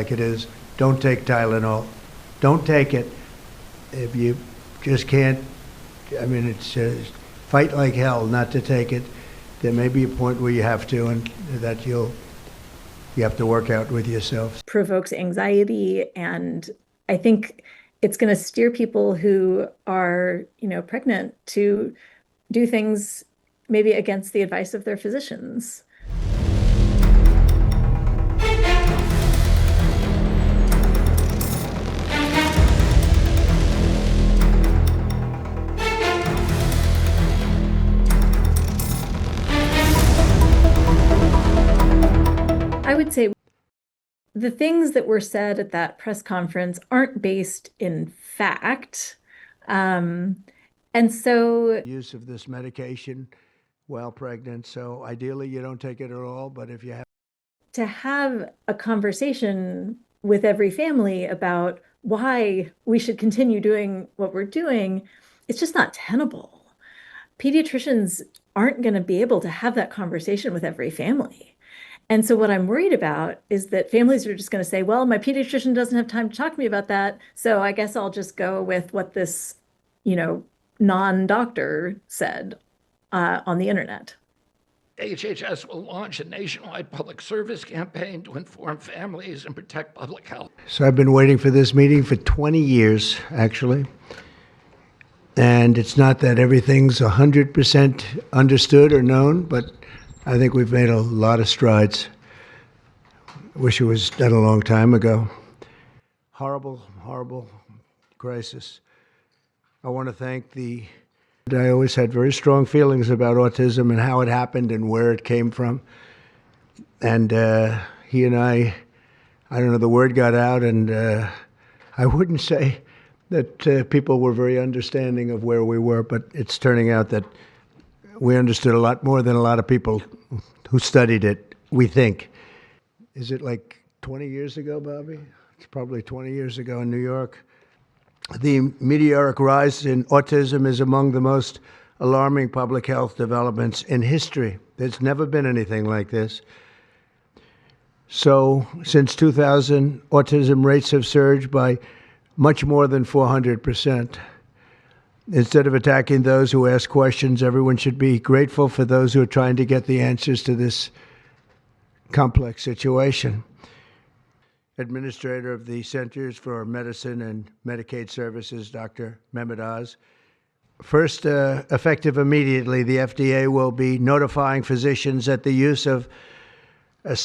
like it is. Don't take Tylenol. Don't take it. If you just can't, I mean, it's fight like hell not to take it. There may be a point where you have to, and that you have to work out with yourself. Provokes anxiety, and I think it's going to steer people who are, pregnant to do things maybe against the advice of their physicians. I would say the things that were said at that press conference aren't based in fact. And so use of this medication while pregnant. So ideally you don't take it at all, but if you have to have a conversation with every family about why we should continue doing what we're doing, it's just not tenable. Pediatricians aren't going to be able to have that conversation with every family. And so what I'm worried about is that families are just going to say, well, my pediatrician doesn't have time to talk to me about that, so I guess I'll just go with what this, non-doctor said on the internet. HHS will launch a nationwide public service campaign to inform families and protect public health. So I've been waiting for this meeting for 20 years, actually. And it's not that everything's 100% understood or known, but I think we've made a lot of strides. Wish it was done a long time ago. Horrible, horrible crisis. I want to thank I always had very strong feelings about autism and how it happened and where it came from. And he and I don't know, the word got out, and I wouldn't say that people were very understanding of where we were, but it's turning out that we understood a lot more than a lot of people who studied it, we think. Is it like 20 years ago, Bobby? It's probably 20 years ago in New York. The meteoric rise in autism is among the most alarming public health developments in history. There's never been anything like this. So, since 2000, autism rates have surged by much more than 400%. Instead of attacking those who ask questions, everyone should be grateful for those who are trying to get the answers to this complex situation. Administrator of the Centers for Medicine and Medicaid Services, Dr. Mehmet Oz. First, effective immediately, the FDA will be notifying physicians that the use of let's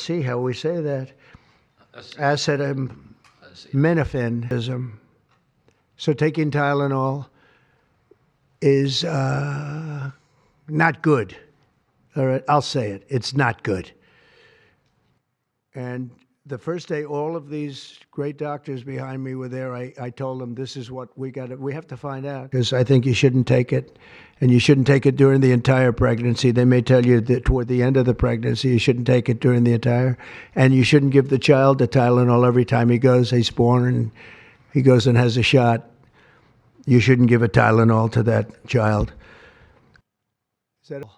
see how we say that. Acetaminophen. So taking Tylenol is not good. All right, I'll say it. It's not good. And the first day all of these great doctors behind me were there, I told them, this is what we have to find out. Because I think you shouldn't take it, and you shouldn't take it during the entire pregnancy. They may tell you that toward the end of the pregnancy, you shouldn't take it during the entire, and you shouldn't give the child the Tylenol every time he's born and he goes and has a shot. You shouldn't give a Tylenol to that child. Is that all?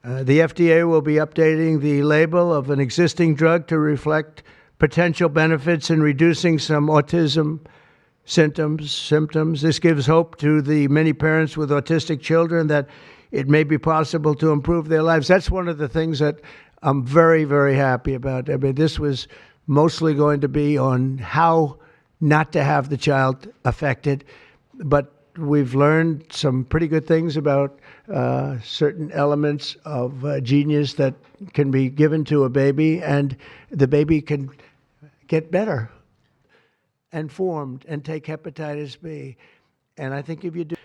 The FDA will be updating the label of an existing drug to reflect potential benefits in reducing some autism symptoms. This gives hope to the many parents with autistic children that it may be possible to improve their lives. That's one of the things that I'm very, very happy about. I mean, this was mostly going to be on how not to have the child affected, but we've learned some pretty good things about certain elements of genius that can be given to a baby, and the baby can get better and formed and take hepatitis B. And I think if you do.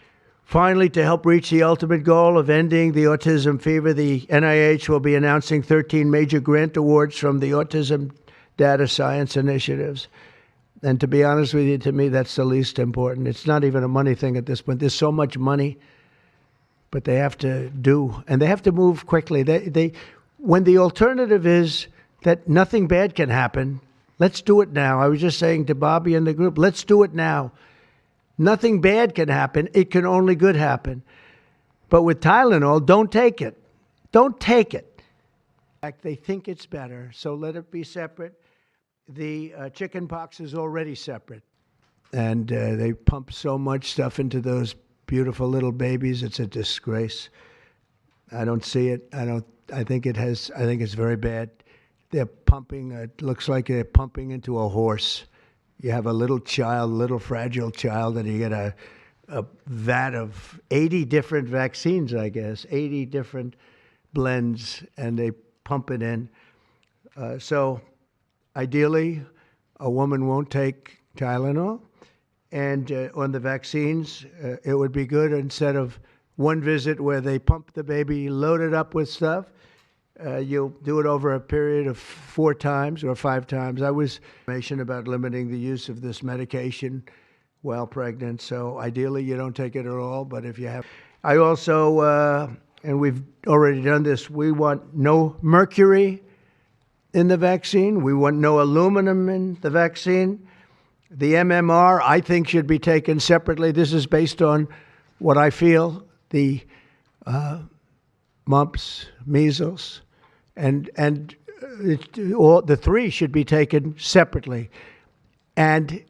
Finally, to help reach the ultimate goal of ending the autism fever, the NIH will be announcing 13 major grant awards from the Autism Data Science Initiatives. And to be honest with you, to me, that's the least important. It's not even a money thing at this point. There's so much money, but they have to do, and they have to move quickly. When the alternative is that nothing bad can happen, let's do it now. I was just saying to Bobby and the group, let's do it now. Nothing bad can happen. It can only good happen. But with Tylenol, don't take it. Don't take it. fact, they think it's better, so let it be separate. The chicken pox is already separate. And they pump so much stuff into those beautiful little babies. It's a disgrace. I don't see it. I think it's very bad. They're pumping, it looks like they're pumping into a horse. You have a little child, little fragile child, and you get a vat of 80 different vaccines, I guess, 80 different blends, and they pump it in. So ideally, a woman won't take Tylenol. And on the vaccines, it would be good instead of one visit where they pump the baby, load it up with stuff, you'll do it over a period of 4 times or 5 times. I was information about limiting the use of this medication while pregnant. So ideally, you don't take it at all. But if you have, I also, and we've already done this, we want no mercury in the vaccine. We want no aluminum in the vaccine. The MMR, I think, should be taken separately. This is based on what I feel, the mumps, measles, and all the 3 should be taken separately. And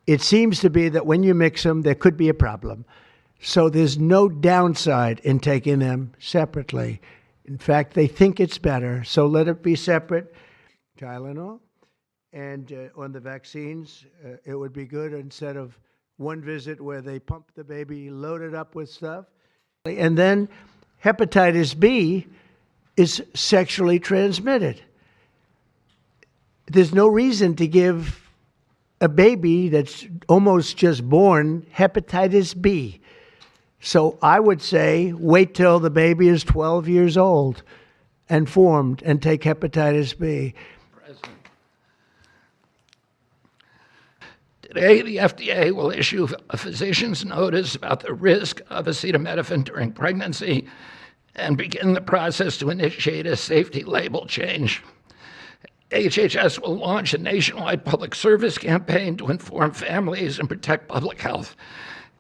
it seems to be that when you mix them, there could be a problem. So there's no downside in taking them separately. In fact, they think it's better, so let it be separate. Tylenol. And on the vaccines, it would be good instead of one visit where they pump the baby, load it up with stuff. And then hepatitis B is sexually transmitted. There's no reason to give a baby that's almost just born hepatitis B. So I would say wait till the baby is 12 years old and formed and take hepatitis B. Today, the FDA will issue a physician's notice about the risk of acetaminophen during pregnancy and begin the process to initiate a safety label change. HHS will launch a nationwide public service campaign to inform families and protect public health.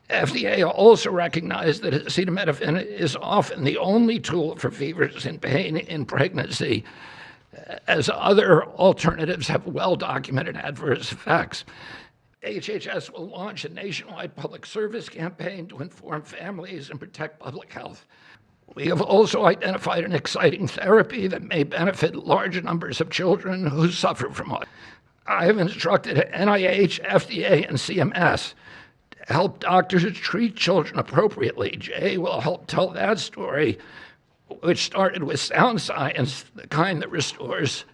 FDA also recognized that acetaminophen is often the only tool for fevers and pain in pregnancy, as other alternatives have well-documented adverse effects. HHS will launch a nationwide public service campaign to inform families and protect public health. We have also identified an exciting therapy that may benefit large numbers of children who suffer from it. I have instructed NIH, FDA, and CMS to help doctors treat children appropriately. Jay will help tell that story, which started with sound science, the kind that restores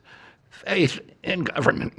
faith in government.